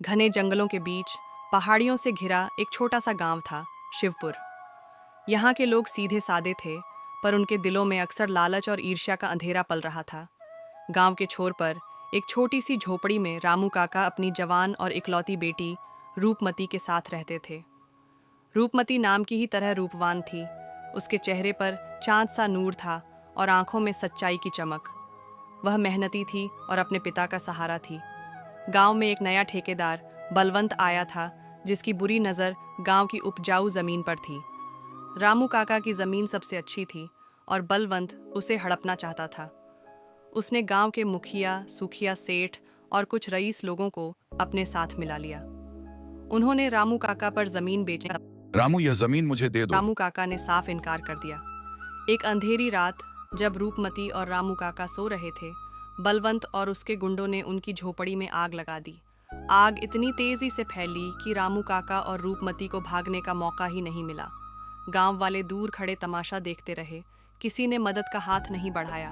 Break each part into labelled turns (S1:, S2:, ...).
S1: घने जंगलों के बीच पहाड़ियों से घिरा एक छोटा सा गांव था, शिवपुर। यहाँ के लोग सीधे सादे थे, पर उनके दिलों में अक्सर लालच और ईर्ष्या का अंधेरा पल रहा था। गांव के छोर पर एक छोटी सी झोपड़ी में रामू काका अपनी जवान और इकलौती बेटी रूपमती के साथ रहते थे। रूपमती नाम की ही तरह रूपवान थी। उसके चेहरे पर चांद सा नूर था और आंखों में सच्चाई की चमक। वह मेहनती थी और अपने पिता का सहारा थी। गांव में एक नया ठेकेदार बलवंत आया था, जिसकी बुरी नज़र गांव की उपजाऊ ज़मीन पर थी। रामू काका की ज़मीन सबसे अच्छी थी और बलवंत उसे हड़पना चाहता था। उसने गांव के मुखिया, सुखिया, सेठ और कुछ रईस लोगों को अपने साथ मिला लिया। उन्होंने रामू काका पर ज़मीन बेचने।
S2: रामू, यह जमीन मुझे दे दो।
S1: रामू काका ने साफ इनकार कर दिया। एक अंधेरी रात, जब रूपमती और रामू काका सो रहे थे, बलवंत और उसके गुंडों ने उनकी झोपड़ी में आग लगा दी। आग इतनी तेजी से फैली कि रामू काका और रूपमती को भागने का मौका ही नहीं मिला। गांव वाले दूर खड़े तमाशा देखते रहे। किसी ने मदद का हाथ नहीं बढ़ाया।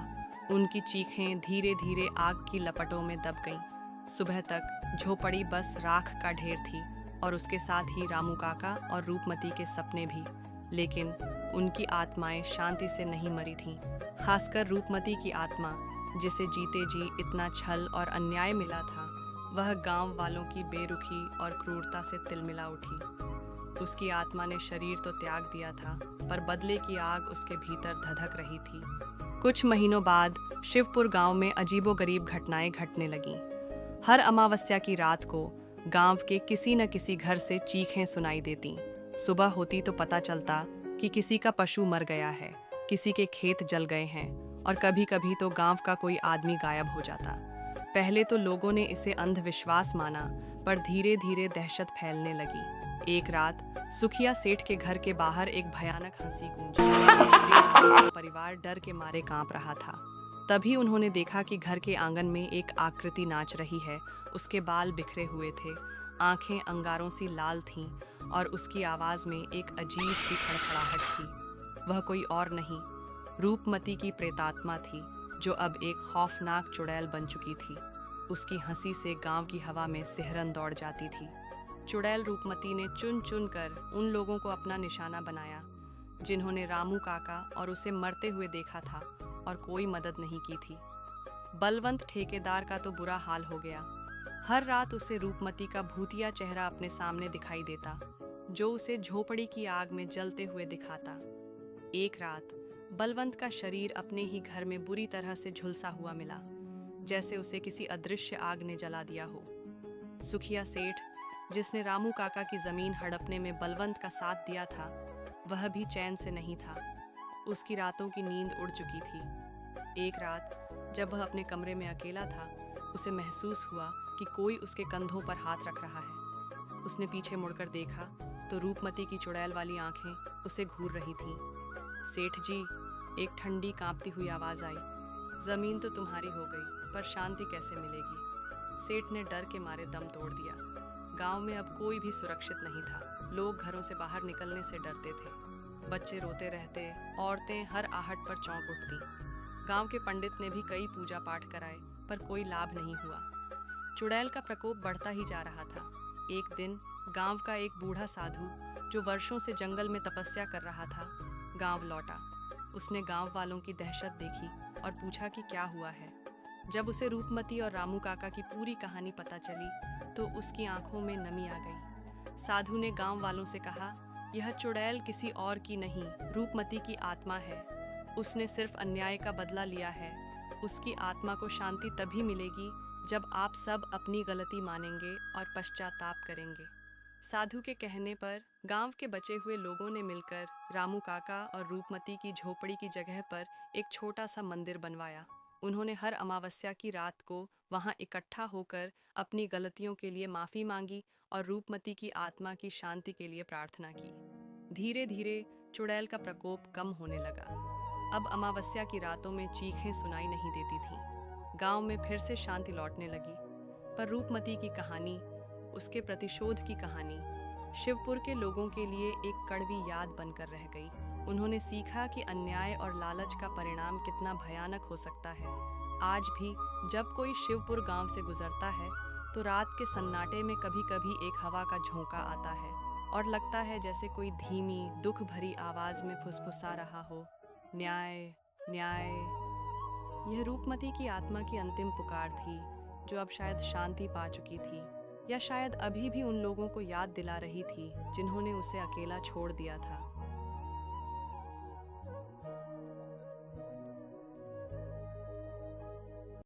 S1: उनकी चीखें धीरे धीरे आग की लपटों में दब गईं। सुबह तक झोपड़ी बस राख का ढेर थी और उसके साथ ही रामू काका और रूपमती के सपने भी। लेकिन उनकी आत्माएं शांति से नहीं मरी थीं। खासकर रूपमती की आत्मा, जिसे जीते जी इतना छल और अन्याय मिला था, वह गांव वालों की बेरुखी और क्रूरता से तिलमिला उठी। उसकी आत्मा ने शरीर तो त्याग दिया था, पर बदले की आग उसके भीतर धधक रही थी। कुछ महीनों बाद शिवपुर गांव में अजीबोगरीब घटनाएं घटने लगीं। हर अमावस्या की रात को गांव के किसी न किसी घर से चीखें सुनाई देतीं। सुबह होती तो पता चलता कि किसी का पशु मर गया है, किसी के खेत जल गए हैं और कभी कभी तो गांव का कोई आदमी गायब हो जाता। पहले तो लोगों ने इसे अंधविश्वास माना, पर धीरे धीरे दहशत फैलने लगी। एक रात सुखिया सेठ के घर के बाहर एक भयानक हंसी गूंजी। सेठ का परिवार डर के मारे कांप रहा था। तभी उन्होंने देखा कि घर के आंगन में एक आकृति नाच रही है। उसके बाल बिखरे हुए थे, आंखें अंगारों सी लाल थीं और उसकी आवाज़ में एक अजीब सी खड़खड़ाहट थी। वह कोई और नहीं, रूपमती की प्रेतात्मा थी, जो अब एक खौफनाक चुड़ैल बन चुकी थी। उसकी हंसी से गांव की हवा में सिहरन दौड़ जाती थी। चुड़ैल रूपमती ने चुन चुन कर उन लोगों को अपना निशाना बनाया, जिन्होंने रामू काका और उसे मरते हुए देखा था और कोई मदद नहीं की थी। बलवंत ठेकेदार का तो बुरा हाल हो गया। हर रात उसे रूपमती का भूतिया चेहरा अपने सामने दिखाई देता, जो उसे झोपड़ी की आग में जलते हुए दिखाता। एक रात बलवंत का शरीर अपने ही घर में बुरी तरह से झुलसा हुआ मिला, जैसे उसे किसी अदृश्य आग ने जला दिया हो। सुखिया सेठ, जिसने रामू काका की जमीन हड़पने में बलवंत का साथ दिया था, वह भी चैन से नहीं था। उसकी रातों की नींद उड़ चुकी थी। एक रात जब वह अपने कमरे में अकेला था, उसे महसूस हुआ कि कोई उसके कंधों पर हाथ रख रहा है। उसने पीछे मुड़कर देखा तो रूपमती की चुड़ैल वाली आंखें उसे घूर रही थीं। सेठ जी, एक ठंडी कांपती हुई आवाज़ आई। ज़मीन तो तुम्हारी हो गई, पर शांति कैसे मिलेगी? सेठ ने डर के मारे दम तोड़ दिया। गांव में अब कोई भी सुरक्षित नहीं था। लोग घरों से बाहर निकलने से डरते थे। बच्चे रोते रहते, औरतें हर आहट पर चौंक उठती। गांव के पंडित ने भी कई पूजा पाठ कराए, पर कोई लाभ नहीं हुआ। चुड़ैल का प्रकोप बढ़ता ही जा रहा था। एक दिन गांव का एक बूढ़ा साधु, जो वर्षों से जंगल में तपस्या कर रहा था, गांव लौटा। उसने गांव वालों की दहशत देखी और पूछा कि क्या हुआ है। जब उसे रूपमती और रामू काका की पूरी कहानी पता चली, तो उसकी आंखों में नमी आ गई। साधु ने गांव वालों से कहा, यह चुड़ैल किसी और की नहीं, रूपमती की आत्मा है। उसने सिर्फ अन्याय का बदला लिया है। उसकी आत्मा को शांति तभी मिलेगी जब आप सब अपनी गलती मानेंगे और पश्चाताप करेंगे। साधु के कहने पर गांव के बचे हुए लोगों ने मिलकर रामू काका और रूपमती की झोपड़ी की जगह पर एक छोटा सा मंदिर बनवाया। उन्होंने हर अमावस्या की रात को वहां इकट्ठा होकर अपनी गलतियों के लिए माफ़ी मांगी और रूपमती की आत्मा की शांति के लिए प्रार्थना की। धीरे धीरे चुड़ैल का प्रकोप कम होने लगा। अब अमावस्या की रातों में चीखें सुनाई नहीं देती थीं। गांव में फिर से शांति लौटने लगी। पर रूपमती की कहानी, उसके प्रतिशोध की कहानी, शिवपुर के लोगों के लिए एक कड़वी याद बनकर रह गई। उन्होंने सीखा कि अन्याय और लालच का परिणाम कितना भयानक हो सकता है। आज भी जब कोई शिवपुर गांव से गुजरता है, तो रात के सन्नाटे में कभी कभी एक हवा का झोंका आता है और लगता है जैसे कोई धीमी दुख भरी आवाज में फुसफुसा रहा हो, न्याय न्याय। यह रूपमती की आत्मा की अंतिम पुकार थी, जो अब शायद शांति पा चुकी थी, या शायद अभी भी उन लोगों को याद दिला रही थी जिन्होंने उसे अकेला छोड़ दिया था।